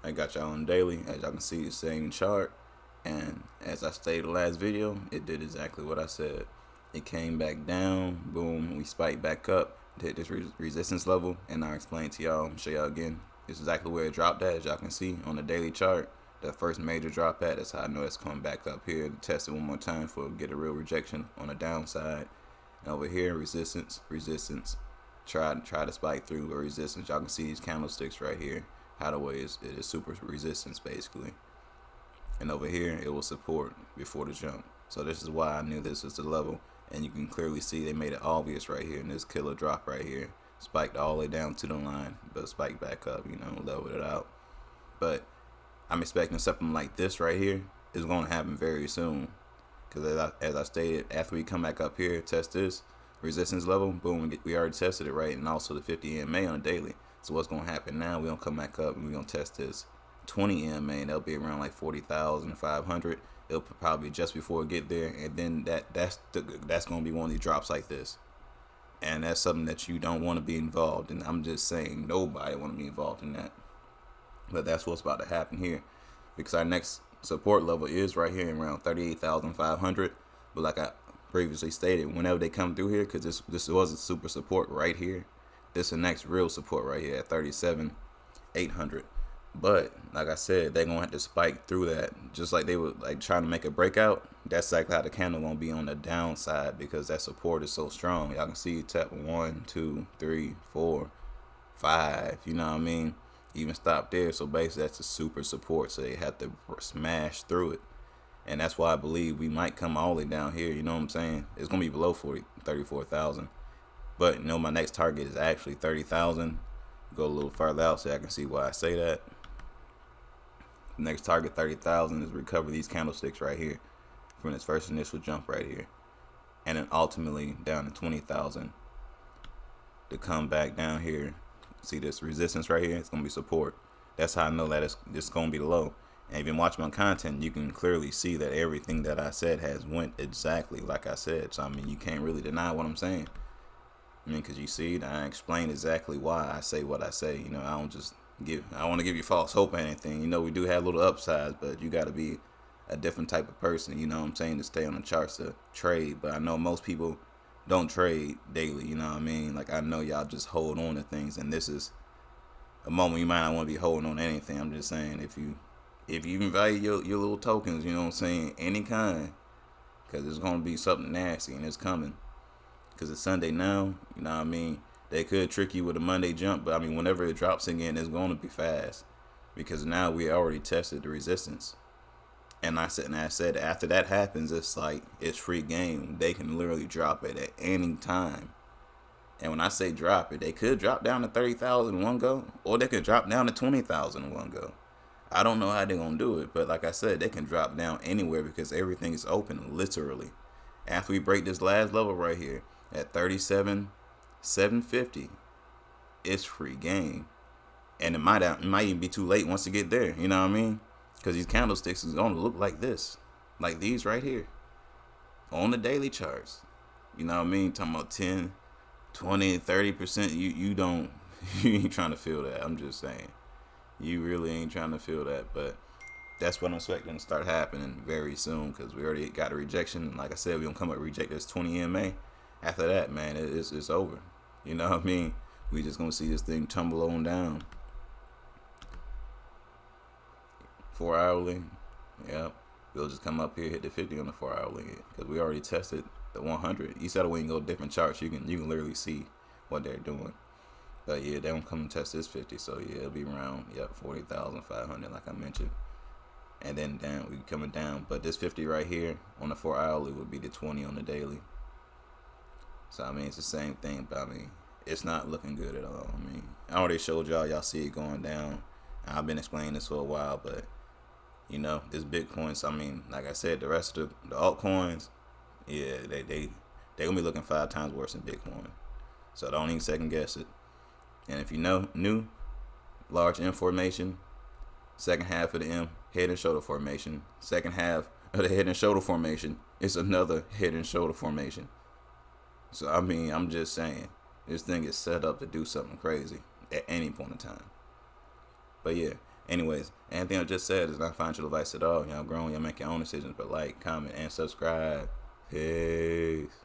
I got y'all on daily. As y'all can see, the same chart. And as I stated last video, it did exactly what I said. It came back down, boom, we spiked back up, hit this resistance level, and I'll explain to y'all, show y'all again. It's exactly where it dropped at, as y'all can see on the daily chart. The first major drop at, that's how I know it's coming back up here to test it one more time for get a real rejection on the downside. And over here, resistance, resistance. Try to spike through a resistance. Y'all can see these candlesticks right here. How the way it is super resistance basically. And over here, it will support before the jump. So this is why I knew this was the level. And you can clearly see they made it obvious right here in this killer drop right here. Spiked all the way down to the line, but spiked back up, leveled it out. But I'm expecting something like this right here is going to happen very soon. Because as I stated, after we come back up here, test this resistance level, boom, we already tested it, right? And also the 50 EMA on a daily. So what's going to happen now, we're going to come back up and we're going to test this 20 EMA, and that'll be around like 40,500. It'll probably just before it get there, and then that's going to be one of these drops like this. And that's something that you don't want to be involved in. I'm just saying, nobody want to be involved in that. But that's what's about to happen here, because our next support level is right here around 38,500. But like I previously stated, whenever they come through here, because this was a super support right here, this is the next real support right here at 37,800. But like I said, they're gonna have to spike through that, just like they were like trying to make a breakout. That's exactly how the candle gonna be on the downside, because that support is so strong. Y'all can see tap 1, 2, 3, 4, 5. You know what I mean? Even stop there. So basically, that's a super support. So they have to smash through it, and that's why I believe we might come all the way down here. You know what I'm saying? It's gonna be below 34,000. But my next target is actually 30,000. Go a little further out so I can see why I say that. Next target 30,000 is recover these candlesticks right here from this first initial jump right here, and then ultimately down to 20,000 to come back down here. See this resistance right here? It's gonna be support. That's how I know that it's gonna be the low. And if you watch my content, you can clearly see that everything that I said has went exactly like I said. So I mean, you can't really deny what I'm saying. I mean, because you see, I explain exactly why I say what I say. I don't just I don't want to give you false hope or anything. We do have little upsides, but you got to be a different type of person, what I'm saying, to stay on the charts to trade. But I know most people don't trade daily, you know what I mean? Like, I know y'all just hold on to things, and this is a moment you might not want to be holding on to anything. I'm just saying, if you even value your little tokens, you know what I'm saying, any kind, because it's going to be something nasty, and it's coming. Because it's Sunday now, you know what I mean? They could trick you with a Monday jump, but I mean, whenever it drops again, it's going to be fast, because now we already tested the resistance. And I said after that happens, it's like it's free game. They can literally drop it at any time. And when I say drop it, they could drop down to 30,000 in one go, or they could drop down to 20,000 in one go. I don't know how they're gonna do it, but like I said, they can drop down anywhere because everything is open, literally. After we break this last level right here at 37,750, it's free game. And it might even be too late once you get there. You know what I mean? Because these candlesticks is gonna look like this, like these right here, on the daily charts. You know what I mean? Talking about 10, 20, 30%. You don't, you ain't trying to feel that. I'm just saying, you really ain't trying to feel that. But that's what I'm expecting to start happening very soon, because we already got a rejection. Like I said, we gonna come up and reject this 20 EMA. After that, man, it's over. You know what I mean? We just gonna see this thing tumble on down. 4 hourly, yep. We'll just come up here, hit the 50 on the 4 hourly, because we already tested the 100. You said when you go different charts, you can literally see what they're doing. But yeah, they don't come and test this 50, so yeah, it'll be around 40,500, like I mentioned. And then down, we coming down. But this 50 right here on the 4 hourly would be the 20 on the daily. So I mean, it's the same thing, but I mean, it's not looking good at all. I mean, I already showed y'all see it going down. I've been explaining this for a while, but this Bitcoin. So I mean, like I said, the rest of the altcoins, yeah, they gonna be looking 5 times worse than Bitcoin. So don't even second guess it. And if you new large M formation, second half of the M head and shoulder formation, second half of the head and shoulder formation, it's another head and shoulder formation. So I mean, I'm just saying, this thing is set up to do something crazy at any point in time. But yeah, Anyways, anything I just said is not financial advice at all. Y'all grown, y'all make your own decisions, but like, comment, and subscribe. Peace.